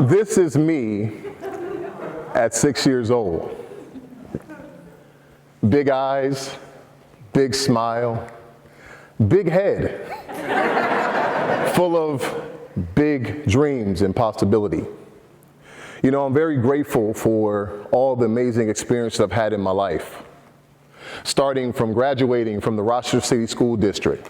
This is me at 6 years old. Big eyes, big smile, big head, full of big dreams and possibility. You know, I'm very grateful for all the amazing experiences I've had in my life, starting from graduating from the Rochester City School District,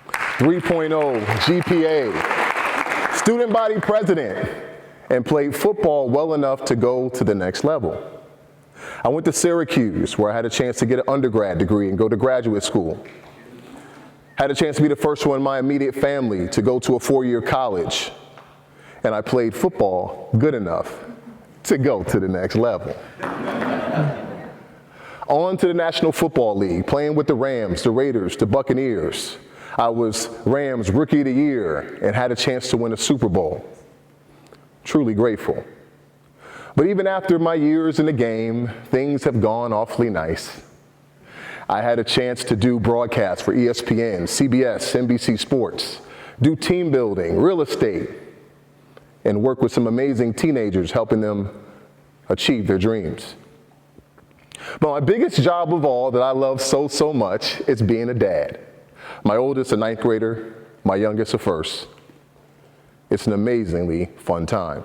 3.0 GPA, student body president, and played football well enough to go to the next level. I went to Syracuse, where I had a chance to get an undergrad degree and go to graduate school. Had a chance to be the first one in my immediate family to go to a 4-year college. And I played football good enough to go to the next level. On to the National Football League, playing with the Rams, the Raiders, the Buccaneers. I was Rams Rookie of the Year and had a chance to win a Super Bowl. Truly grateful. But even after my years in the game, things have gone awfully nice. I had a chance to do broadcasts for ESPN, CBS, NBC Sports, do team building, real estate, and work with some amazing teenagers, helping them achieve their dreams. But my biggest job of all that I love so much is being a dad. My oldest a 9th grader, my youngest a 1st. It's an amazingly fun time.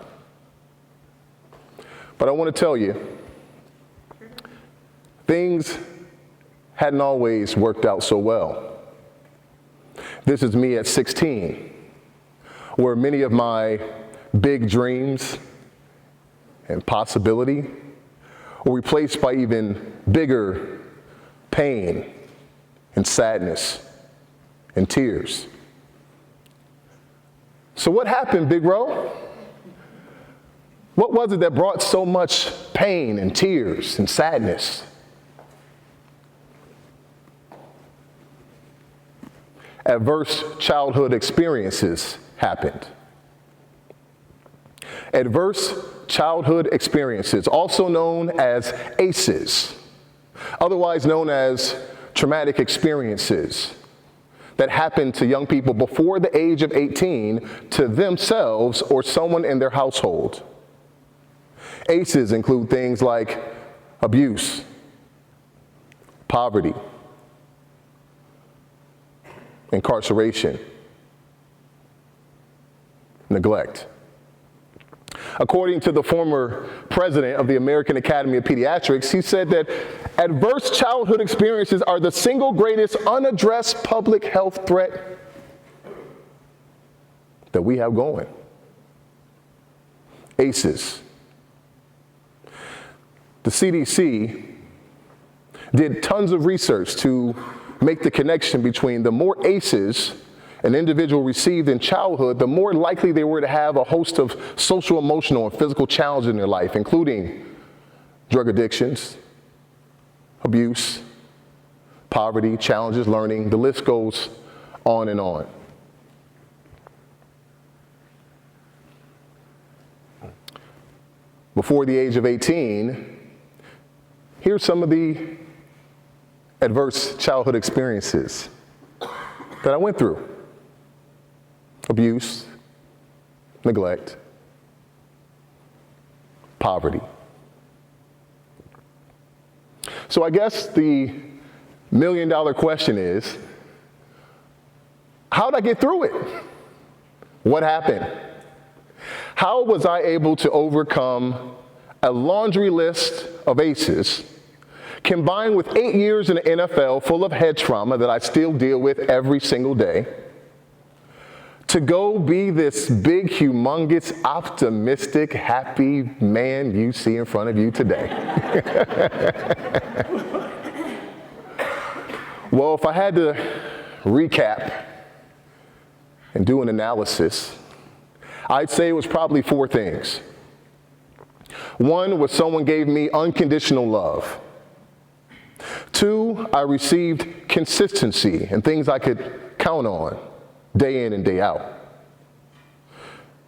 But I want to tell you, things hadn't always worked out so well. This is me at 16, where many of my big dreams and possibility were replaced by even bigger pain and sadness and tears. So what happened, Big Ro? What was it that brought so much pain and tears and sadness? Adverse childhood experiences happened. Adverse childhood experiences, also known as ACEs, otherwise known as traumatic experiences, that happen to young people before the age of 18 to themselves or someone in their household. ACEs include things like abuse, poverty, incarceration, neglect. According to the former president of the American Academy of Pediatrics, he said that adverse childhood experiences are the single greatest unaddressed public health threat that we have going. ACEs. The CDC did tons of research to make the connection between the more ACEs an individual received in childhood, the more likely they were to have a host of social, emotional, and physical challenges in their life, including drug addictions, abuse, poverty, challenges, learning. The list goes on and on. Before the age of 18, here's some of the adverse childhood experiences that I went through. Abuse, neglect, poverty. So I guess the million-dollar question is, how did I get through it? What happened? How was I able to overcome a laundry list of ACEs combined with 8 years in the NFL full of head trauma that I still deal with every single day, to go be this big, humongous, optimistic, happy man you see in front of you today? Well, if I had to recap and do an analysis, I'd say it was probably 4 things. One was someone gave me unconditional love. 2, I received consistency and things I could count on day in and day out.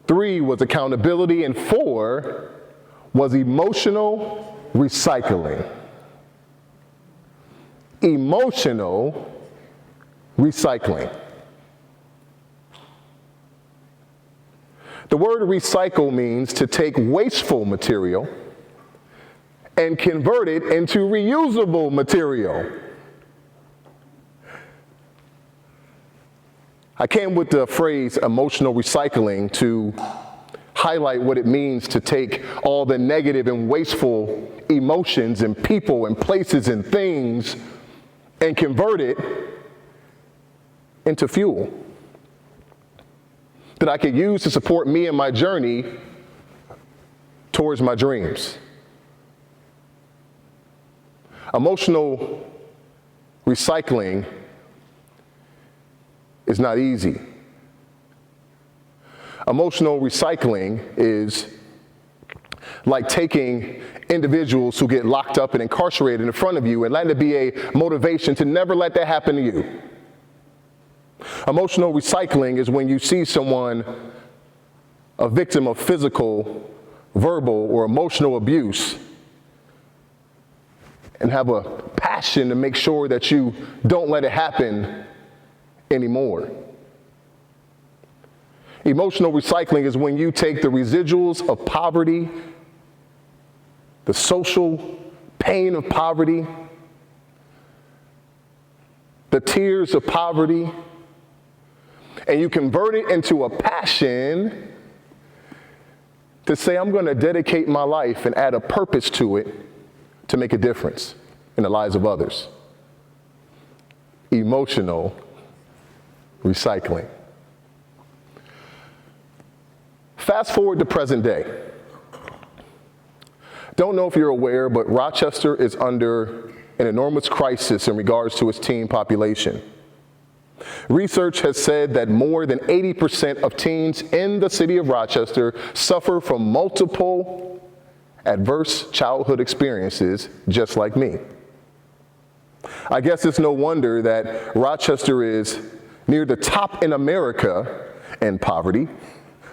3 was accountability, and 4 was emotional recycling. Emotional recycling. The word recycle means to take wasteful material and convert it into reusable material. I came with the phrase emotional recycling to highlight what it means to take all the negative and wasteful emotions and people and places and things and convert it into fuel that I could use to support me in my journey towards my dreams. Emotional recycling is not easy. Emotional recycling is like taking individuals who get locked up and incarcerated in front of you and letting it be a motivation to never let that happen to you. Emotional recycling is when you see someone a victim of physical, verbal, or emotional abuse and have a passion to make sure that you don't let it happen anymore. Emotional recycling is when you take the residuals of poverty, the social pain of poverty, the tears of poverty, and you convert it into a passion to say, I'm going to dedicate my life and add a purpose to it to make a difference in the lives of others. Emotional recycling. Fast forward to present day. Don't know if you're aware, but Rochester is under an enormous crisis in regards to its teen population. Research has said that more than 80% of teens in the city of Rochester suffer from multiple adverse childhood experiences, just like me. I guess it's no wonder that Rochester is near the top in America in poverty,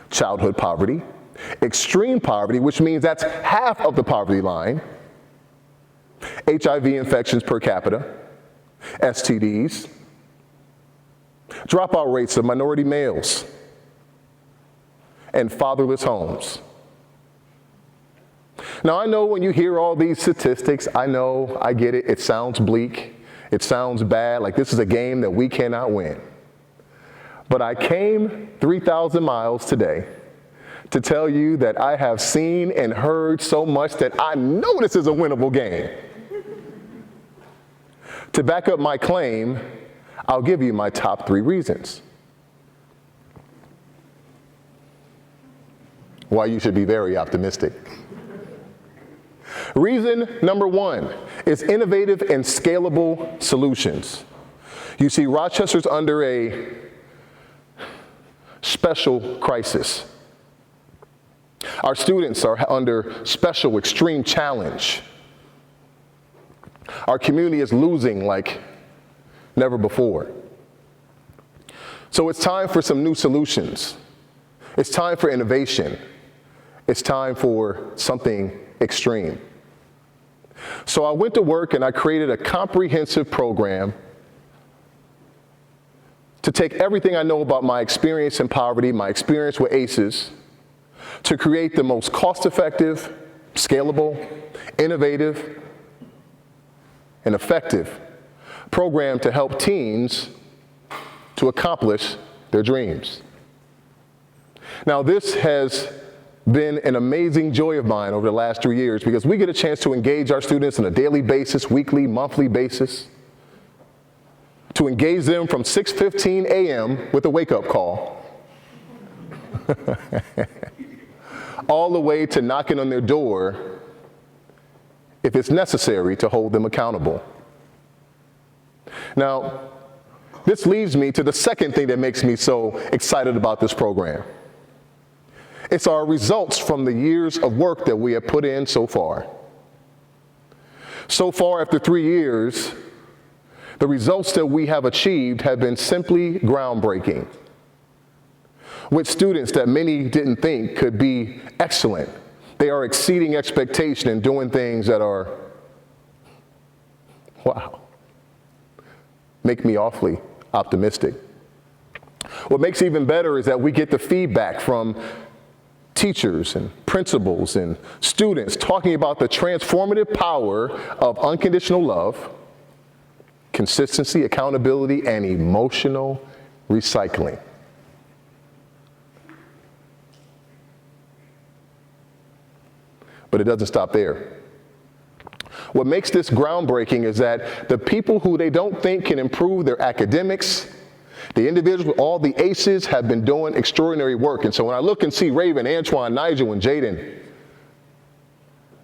childhood poverty, extreme poverty, which means that's half of the poverty line, HIV infections per capita, STDs, dropout rates of minority males, and fatherless homes. Now, I know when you hear all these statistics, I know, I get it, it sounds bleak, it sounds bad, like this is a game that we cannot win. But I came 3,000 miles today to tell you that I have seen and heard so much that I know this is a winnable game. To back up my claim, I'll give you my top 3 reasons why you should be very optimistic. Reason number 1 is innovative and scalable solutions. You see, Rochester's under a special crisis. Our students are under special, extreme challenge. Our community is losing like never before. So it's time for some new solutions. It's time for innovation. It's time for something extreme. So I went to work and I created a comprehensive program to take everything I know about my experience in poverty, my experience with ACEs, to create the most cost-effective, scalable, innovative, and effective program to help teens to accomplish their dreams. Now, this has been an amazing joy of mine over the last 3 years because we get a chance to engage our students on a daily basis, weekly, monthly basis, to engage them from 6:15 a.m. with a wake-up call, all the way to knocking on their door if it's necessary to hold them accountable. Now, this leads me to the second thing that makes me so excited about this program. It's our results from the years of work that we have put in so far. So far, after 3 years, the results that we have achieved have been simply groundbreaking. With students that many didn't think could be excellent, they are exceeding expectation and doing things that are, wow, make me awfully optimistic. What makes it even better is that we get the feedback from teachers and principals and students talking about the transformative power of unconditional love, consistency, accountability, and emotional recycling. But it doesn't stop there. What makes this groundbreaking is that the people who they don't think can improve their academics, the individuals with all the aces, have been doing extraordinary work. And so when I look and see Raven, Antoine, Nigel, and Jaden,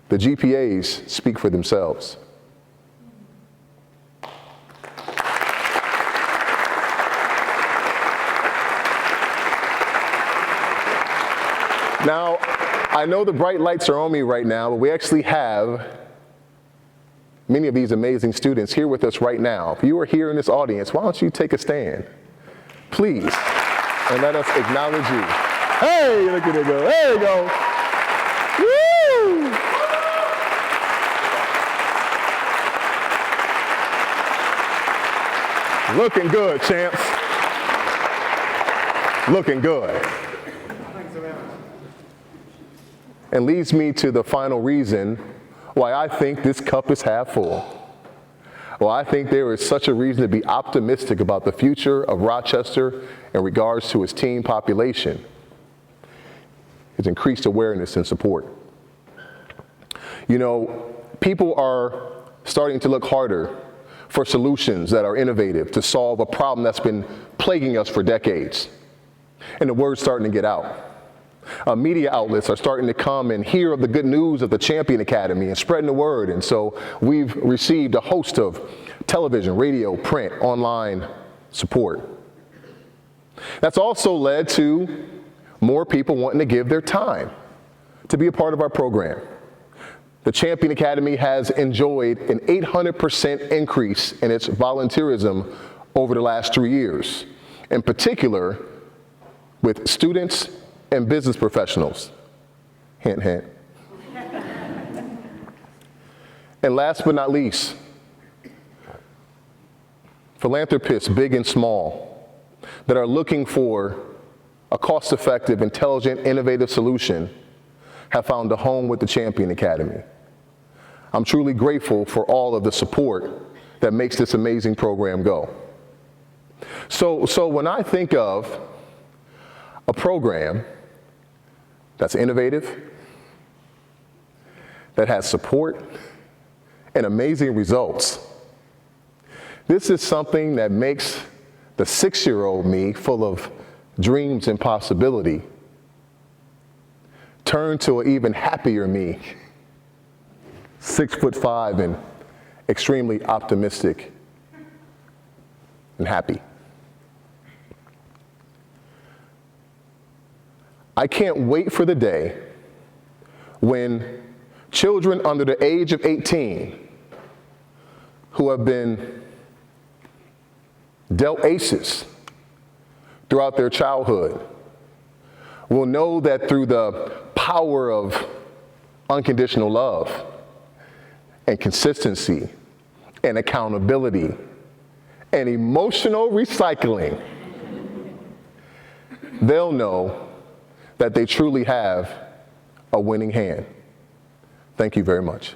the GPAs speak for themselves. Now, I know the bright lights are on me right now, but we actually have many of these amazing students here with us right now. If you are here in this audience, why don't you take a stand, please, and let us acknowledge you. Hey, look at it go. There you go. Woo! Looking good, champs. Looking good. And leads me to the final reason why I think this cup is half full. Well, I think there is such a reason to be optimistic about the future of Rochester in regards to its teen population. It's increased awareness and support. You know, people are starting to look harder for solutions that are innovative to solve a problem that's been plaguing us for decades. And the word's starting to get out. Media outlets are starting to come and hear of the good news of the Champion Academy and spreading the word. And so we've received a host of television, radio, print, online support. That's also led to more people wanting to give their time to be a part of our program. The Champion Academy has enjoyed an 800% increase in its volunteerism over the last 3 years, in particular with students and business professionals. Hint, hint. And last but not least, philanthropists, big and small, that are looking for a cost-effective, intelligent, innovative solution have found a home with the Champion Academy. I'm truly grateful for all of the support that makes this amazing program go. So when I think of a program that's innovative, that has support and amazing results, this is something that makes the 6-year-old me, full of dreams and possibility, turn to an even happier me, 6'5" and extremely optimistic and happy. I can't wait for the day when children under the age of 18 who have been dealt aces throughout their childhood will know that through the power of unconditional love and consistency and accountability and emotional recycling, they'll know that they truly have a winning hand. Thank you very much.